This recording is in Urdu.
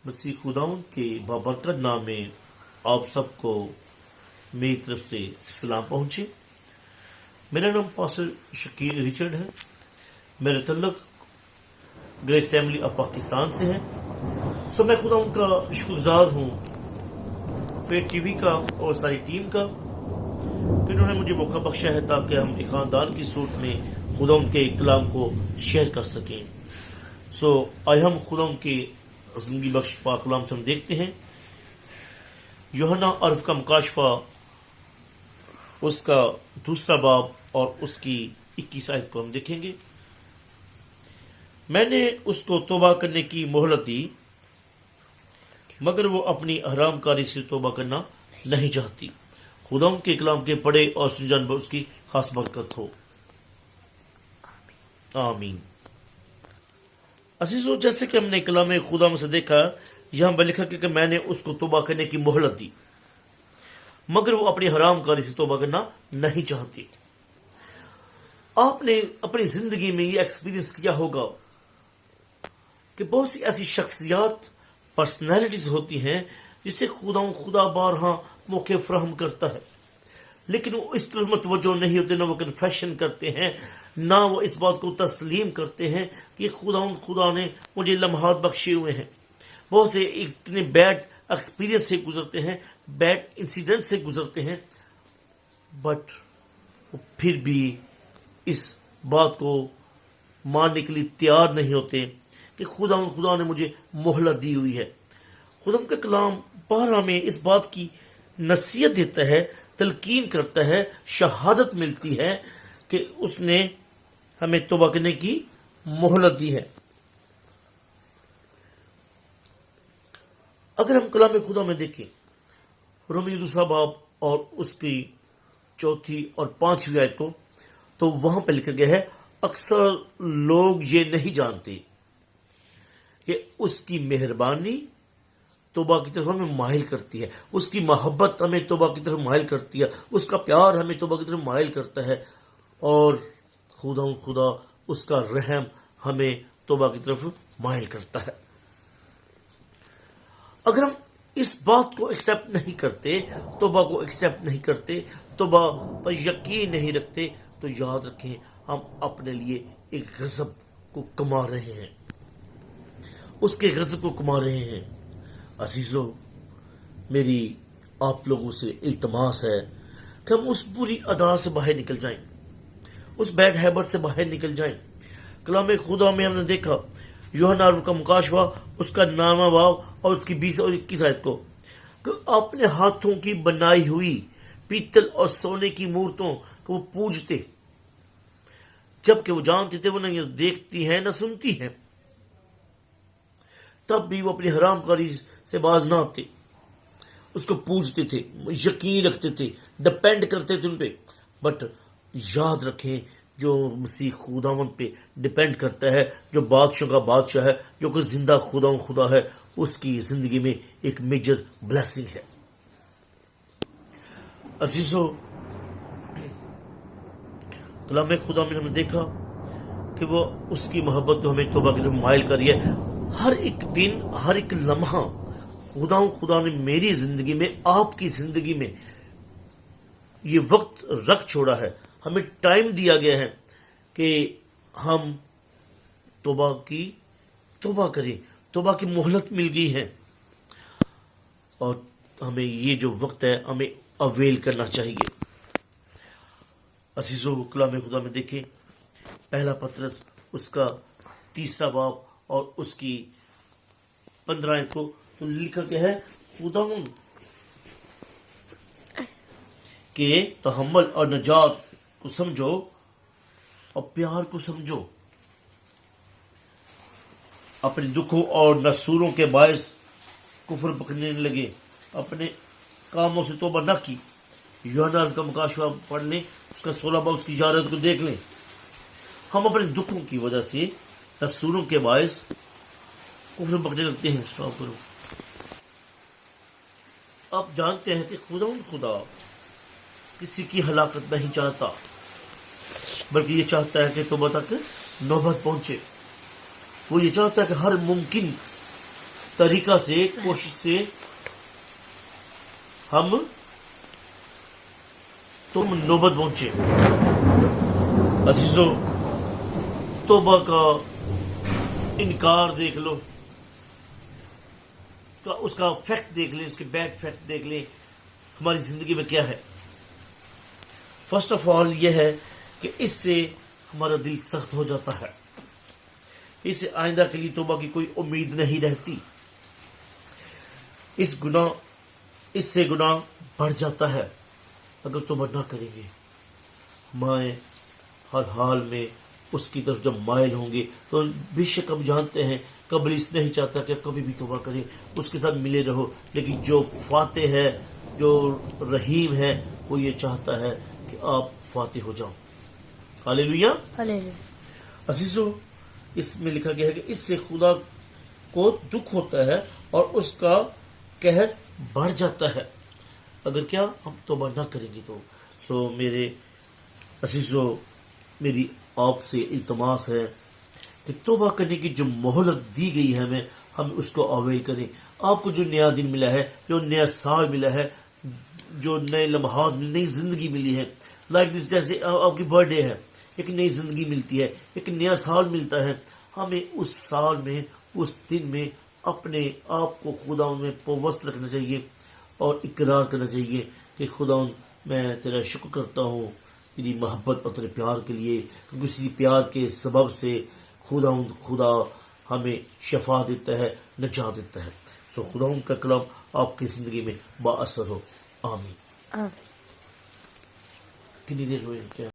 مسیح خداوند کے بابرکت نام میں آپ سب کو میری طرف سے سلام پہنچے۔ میرا نام پاسٹر شکیل ریچرڈ ہے۔ میرا تعلق گریس فیملی آف پاکستان سے ہے۔ میں خداوند کا شکر گزار ہوں، فیت ٹی وی کا اور ساری ٹیم کا، کہ انہوں نے مجھے موقع بخشا ہے تاکہ ہم ایک خاندان کی صورت میں خداوند کے کلام کو شیئر کر سکیں۔ آئے ہم خداوند کے زندگی بخش پاک کلام سے ہم دیکھتے ہیں یوحنا عرف کا مکاشفہ، اس کا دوسرا باب اور اس کی 21 آیت کو ہم دیکھیں گے۔ میں نے اس کو توبہ کرنے کی مہلت دی، مگر وہ اپنی حرام کاری سے توبہ کرنا نہیں چاہتی۔ خداوند کے کلام کے پڑھے اور سن جان پر اس کی خاص برکت ہو، آمین۔ عزیزو، جیسے کہ ہم نے کلام خدا میں سے دیکھا، یہاں پر لکھا کہ میں نے اس کو توبہ کرنے کی مہلت دی، مگر وہ اپنی حرام کاری سے توبہ کرنا نہیں چاہتی۔ آپ نے اپنی زندگی میں یہ ایکسپیرینس کیا ہوگا کہ بہت سی ایسی شخصیات، پرسنالٹیز ہوتی ہیں جسے خدا بارہا موقع فراہم کرتا ہے، لیکن وہ اس طرح متوجہ نہیں ہوتے، نہ وہ کنفیشن کرتے ہیں، نہ وہ اس بات کو تسلیم کرتے ہیں کہ خدا نے مجھے لمحات بخشے ہوئے ہیں۔ بہت سے اتنے بیڈ ایکسپیرینس سے گزرتے ہیں، بیڈ انسیڈنٹ سے گزرتے ہیں، بٹ وہ پھر بھی اس بات کو ماننے کے لیے تیار نہیں ہوتے کہ خدا نے مجھے مہلت دی ہوئی ہے۔ خدا کا کلام بارہا میں اس بات کی نصیحت دیتا ہے، تلقین کرتا ہے، شہادت ملتی ہے کہ اس نے ہمیں توبہ کرنے کی مہلت دی ہے۔ اگر ہم کلام خدا میں دیکھیں، رومیو دوسرا باب اور اس کی 4 اور 5 آیت کو، تو وہاں پہ لکھا گیا ہے، اکثر لوگ یہ نہیں جانتے کہ اس کی مہربانی توبہ کی طرف ہمیں مائل کرتی ہے، اس کی محبت ہمیں توبہ کی طرف مائل کرتی ہے، اس کا پیار ہمیں توبہ کی طرف مائل کرتا ہے، اور خدا اس کا رحم ہمیں توبہ کی طرف مائل کرتا ہے۔ اگر ہم اس بات کو ایکسیپٹ نہیں کرتے، توبہ کو ایکسیپٹ نہیں کرتے، توبہ پر یقین نہیں رکھتے، تو یاد رکھیں ہم اپنے لیے ایک غضب کو کما رہے ہیں، اس کے غضب کو کما رہے ہیں۔ عزیزو، میری آپ لوگوں سے التماس ہے کہ ہم اس بری عادات سے باہر نکل جائیں، اس بیڈ ہیبٹ سے باہر نکل جائیں۔ کلام خدا میں ہم نے دیکھا یوحنا کا مکاشفہ، اس کا 9واں باب اور اس کی 20 اور 21 آیت کو، کہ اپنے ہاتھوں کی بنائی ہوئی پیتل اور سونے کی مورتوں کو وہ پوجتے، جبکہ وہ جانتے تھے وہ نہ دیکھتی ہیں نہ سنتی ہیں، تب بھی وہ اپنی حرام کاری سے باز نہ آتے، اس کو پوجتے تھے، یقین رکھتے تھے، ڈپینڈ کرتے تھے ان پہ۔ بٹ یاد رکھیں، جو مسیح خداوند پہ ڈپینڈ کرتا ہے، جو بادشاہ کا بادشاہ ہے، جو کہ زندہ خدا ہے، اس کی زندگی میں ایک میجر بلیسنگ ہے۔ عزیزو، کلام خدا میں ہم نے دیکھا کہ وہ اس کی محبت تو ہمیں توبہ کی طرف مائل کری ہے۔ ہر ایک دن، ہر ایک لمحہ خدا نے میری زندگی میں، آپ کی زندگی میں یہ وقت رکھ چھوڑا ہے، ہمیں ٹائم دیا گیا ہے کہ ہم توبہ کریں، توبہ کی مہلت مل گئی ہے، اور ہمیں یہ جو وقت ہے ہمیں اویل کرنا چاہیے۔ عزیزو، کلام خدا میں دیکھیں پہلا پطرس، اس کا 3 باب اور اس کی 15 آیت کو، تو لکھا گیا ہے، خداوند کہ تحمل اور نجات کو سمجھو اور پیار کو سمجھو، اپنے دکھوں اور نصوروں کے باعث کفر پکڑنے لگے، اپنے کاموں سے توبہ نہ کی۔ یوحنا کا مکاشفہ پڑھ لیں، اس کا 16 باب، اس کی اجازت کو دیکھ لیں۔ ہم اپنے دکھوں کی وجہ سے، نصوروں کے باعث کفر پکڑنے لگتے ہیں۔ سٹاپ کرو۔ آپ جانتے ہیں کہ خدا کسی کی ہلاکت نہیں چاہتا، بلکہ یہ چاہتا ہے کہ توبہ تک نوبت پہنچے۔ وہ یہ چاہتا ہے کہ ہر ممکن طریقہ سے کوشش سے ہم تم نوبت پہنچے. عزیزو توبہ کا انکار دیکھ لو، تو اس کا فیکٹ دیکھ لیں، اس کے بیڈ فیکٹ دیکھ لیں ہماری زندگی میں کیا ہے. فرسٹ آف آل یہ ہے کہ اس سے ہمارا دل سخت ہو جاتا ہے، اس سے آئندہ کے لیے توبہ کی کوئی امید نہیں رہتی. اس سے گناہ بڑھ جاتا ہے اگر توبہ نہ کریں گے. ہمیں ہر حال میں اس کی طرف جب مائل ہوں گے تو بے شک ہم جانتے ہیں ابلیس نہیں چاہتا کہ کبھی بھی توبہ کریں، اس کے ساتھ ملے رہو. لیکن جو فاتح ہے، جو رحیم ہے، وہ یہ چاہتا ہے کہ آپ فاتح ہو جاؤ. ہاللیلویا. عزیزو اس میں لکھا گیا ہے کہ اس سے خدا کو دکھ ہوتا ہے اور اس کا قہر بڑھ جاتا ہے اگر کیا ہم توبہ نہ کریں گے تو. سو میرے عزیزو، میری آپ سے التماس ہے کہ توبہ کرنے کی جو مہلت دی گئی ہے ہم اس کو اویل کریں. آپ کو جو نیا دن ملا ہے، جو نیا سال ملا ہے، جو نئے لمحات، نئی زندگی ملی ہے، لائک دس، جیسے آپ کی برتھ ڈے ہے، ایک نئی زندگی ملتی ہے، ایک نیا سال ملتا ہے. ہمیں اس سال میں، اس دن میں اپنے آپ کو خدا میں پوست رکھنا چاہیے اور اقرار کرنا چاہیے کہ خدا میں تیرا شکر کرتا ہوں تیری محبت اور تیرے پیار کے لیے، کیونکہ اسی پیار کے سبب سے خدا ہمیں شفا دیتا ہے، نجات دیتا ہے. سو خدا کا کلام آپ کی زندگی میں با اثر ہو. آمین. کتنی دیر ہوئی کیا؟